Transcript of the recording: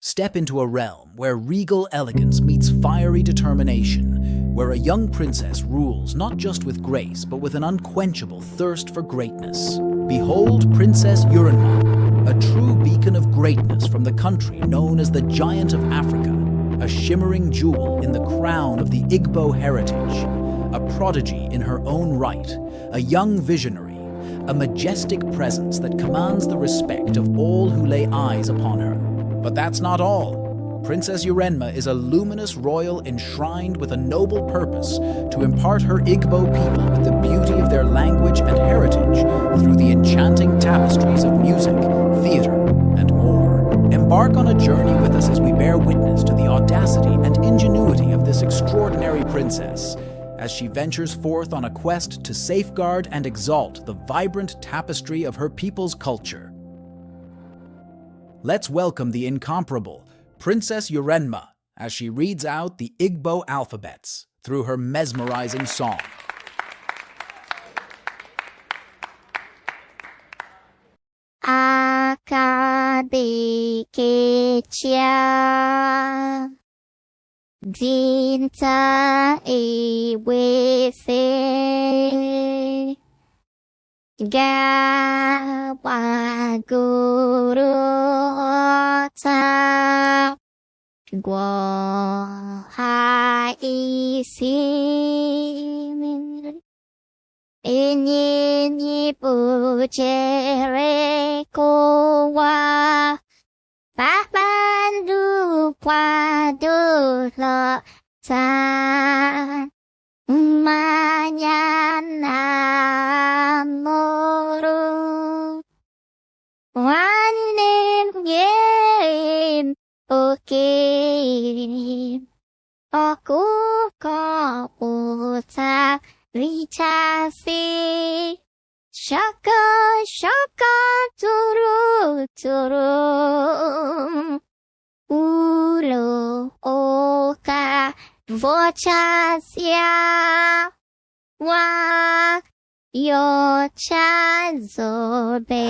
Step into a realm where regal elegance meets fiery determination, where a young princess rules not just with grace but with an unquenchable thirst for greatness. Behold Princess Uremma, a true beacon of greatness from the country known as the Giant of Africa, a shimmering jewel in the crown of the Igbo heritage, a prodigy in her own right, a young visionary, a majestic presence that commands the respect of all who lay eyes upon her. But that's not all. Princess Uremma is a luminous royal enshrined with a noble purpose to impart her Igbo people with the beauty of their language and heritage through the enchanting tapestries of music, theater, and more. Embark on a journey with us as we bear witness to the audacity and ingenuity of this extraordinary princess, as she ventures forth on a quest to safeguard and exalt the vibrant tapestry of her people's culture. Let's welcome the incomparable Princess Uremma as she reads out the Igbo alphabets through her mesmerizing song. Akadikecha Dinta Ewese Gawagurota Gwahaisi Enyini Bujere Kowa Papandu Padula Ta Mañana Moro One game Okay Aku Kaputa Ritasi Shaka Shaka Turu Turu Ulo Oka Vochasia Wa Yocha Zobe